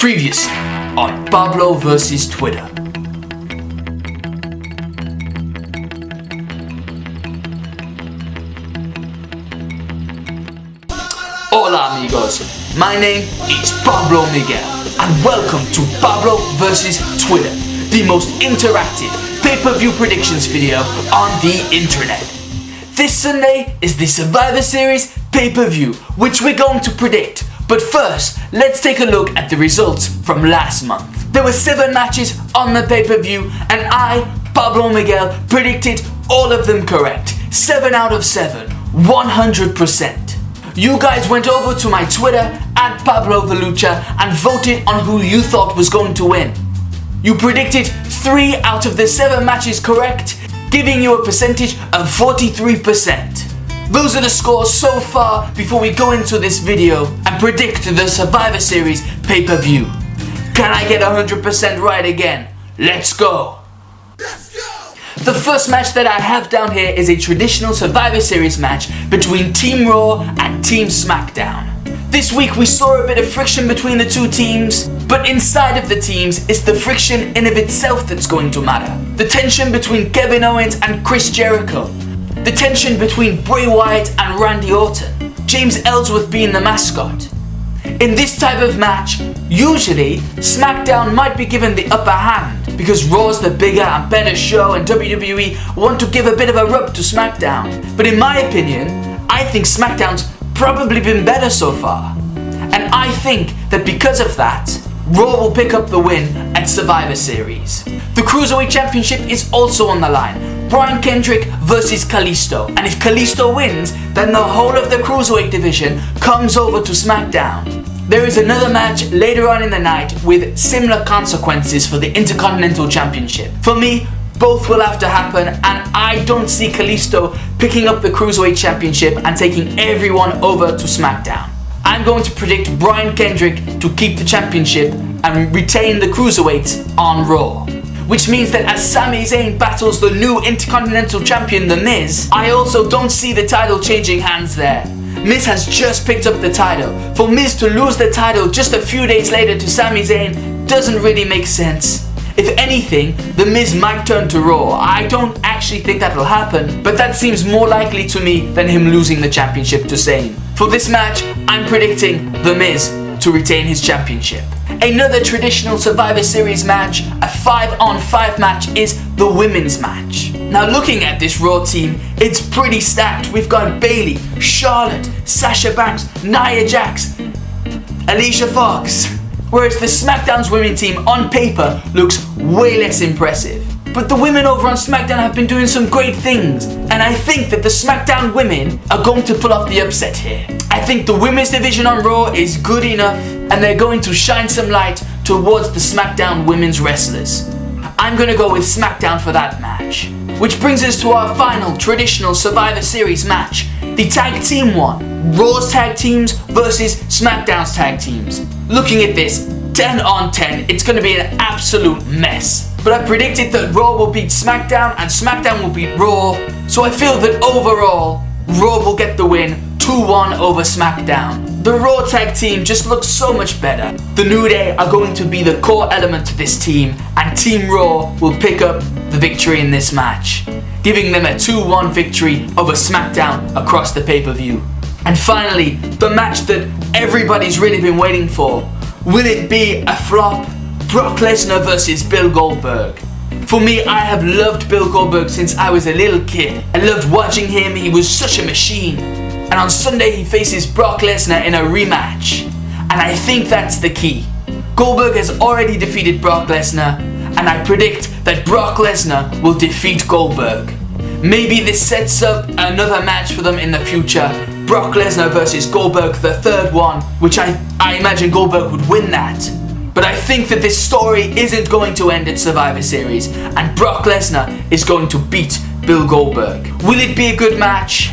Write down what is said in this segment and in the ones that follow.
Previously on Pablo vs. Twitter. Hola amigos, my name is Pablo Miguel and welcome to Pablo vs. Twitter, the most interactive pay-per-view predictions video on the internet. This Sunday is the Survivor Series pay-per-view, which we're going to predict. But first, let's take a look at the results from last month. There were 7 matches on the pay-per-view and I, Pablo Miguel, predicted all of them correct. 7 out of 7, 100%. You guys went over to my Twitter at Pablo the Lucha and voted on who you thought was going to win. You predicted 3 out of the 7 matches correct, giving you a percentage of 43%. Those are the scores so far before we go into this video and predict the Survivor Series pay-per-view. Can I get 100% right again? Let's go! The first match that I have down here is a traditional Survivor Series match between Team Raw and Team SmackDown. This week we saw a bit of friction between the two teams, but inside of the teams, it's the friction in of itself that's going to matter. The tension between Kevin Owens and Chris Jericho. The tension between Bray Wyatt and Randy Orton. James Ellsworth being the mascot. In this type of match, usually SmackDown might be given the upper hand because Raw's the bigger and better show and WWE want to give a bit of a rub to SmackDown. But in my opinion, I think SmackDown's probably been better so far. And I think that because of that, Raw will pick up the win at Survivor Series. The Cruiserweight Championship is also on the line. Brian Kendrick versus Kalisto. And if Kalisto wins, then the whole of the Cruiserweight division comes over to SmackDown. There is another match later on in the night with similar consequences for the Intercontinental Championship. For me, both will have to happen and I don't see Kalisto picking up the Cruiserweight Championship and taking everyone over to SmackDown. I'm going to predict Brian Kendrick to keep the championship and retain the Cruiserweight on Raw. Which means that as Sami Zayn battles the new Intercontinental Champion, The Miz, I also don't see the title changing hands there. Miz has just picked up the title. For Miz to lose the title just a few days later to Sami Zayn doesn't really make sense. If anything, The Miz might turn to Raw. I don't actually think that'll happen, but that seems more likely to me than him losing the championship to Zayn. For this match, I'm predicting The Miz to retain his championship. Another traditional Survivor Series match, a 5-on-5 match, is the women's match. Now looking at this Raw team, it's pretty stacked. We've got Bayley, Charlotte, Sasha Banks, Nia Jax, Alicia Fox. Whereas the SmackDown's women team on paper looks way less impressive. But the women over on SmackDown have been doing some great things, and I think that the SmackDown women are going to pull off the upset here. I think the women's division on Raw is good enough, and they're going to shine some light towards the SmackDown women's wrestlers. I'm going to go with SmackDown for that match. Which brings us to our final traditional Survivor Series match, the tag team one. Raw's tag teams versus SmackDown's tag teams. Looking at this, 10 on 10, it's going to be an absolute mess. But I predicted that Raw will beat SmackDown and SmackDown will beat Raw. So I feel that overall, Raw will get the win 2-1 over SmackDown. The Raw tag team just looks so much better. The New Day are going to be the core element to this team and Team Raw will pick up the victory in this match, giving them a 2-1 victory over SmackDown across the pay-per-view. And finally, the match that everybody's really been waiting for. Will it be a flop? Brock Lesnar versus Bill Goldberg. For me, I have loved Bill Goldberg since I was a little kid. I loved watching him, he was such a machine. And on Sunday he faces Brock Lesnar in a rematch. And I think that's the key. Goldberg has already defeated Brock Lesnar, and I predict that Brock Lesnar will defeat Goldberg. Maybe this sets up another match for them in the future. Brock Lesnar versus Goldberg, the third one, which I imagine Goldberg would win that. But I think that this story isn't going to end at Survivor Series, and Brock Lesnar is going to beat Bill Goldberg. Will it be a good match?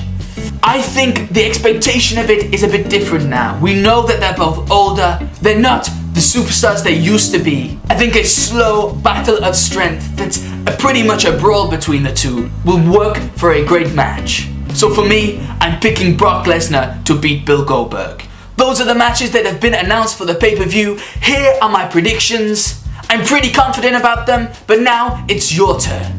I think the expectation of it is a bit different now. We know that they're both older, they're not the superstars they used to be. I think a slow battle of strength that's pretty much a brawl between the two will work for a great match. So for me, I'm picking Brock Lesnar to beat Bill Goldberg. Those are the matches that have been announced for the pay-per-view. Here are my predictions. I'm pretty confident about them, but now it's your turn.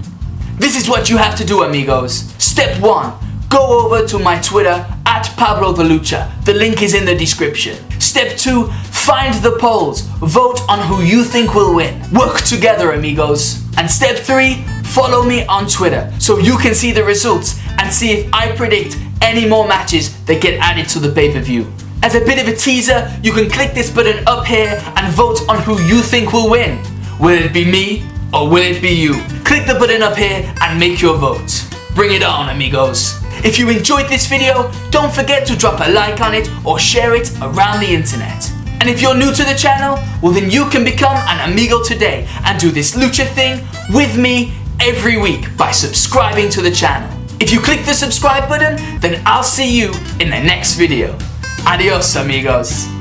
This is what you have to do, amigos. Step 1. Go over to my Twitter at Pablo the Lucha. The link is in the description. Step 2. Find the polls. Vote on who you think will win. Work together, amigos. And step 3. Follow me on Twitter so you can see the results and see if I predict any more matches that get added to the pay-per-view. As a bit of a teaser, you can click this button up here and vote on who you think will win. Will it be me or will it be you? Click the button up here and make your vote. Bring it on, amigos. If you enjoyed this video, don't forget to drop a like on it or share it around the internet. And if you're new to the channel, well then you can become an amigo today and do this lucha thing with me every week by subscribing to the channel. If you click the subscribe button, then I'll see you in the next video. Adios, amigos.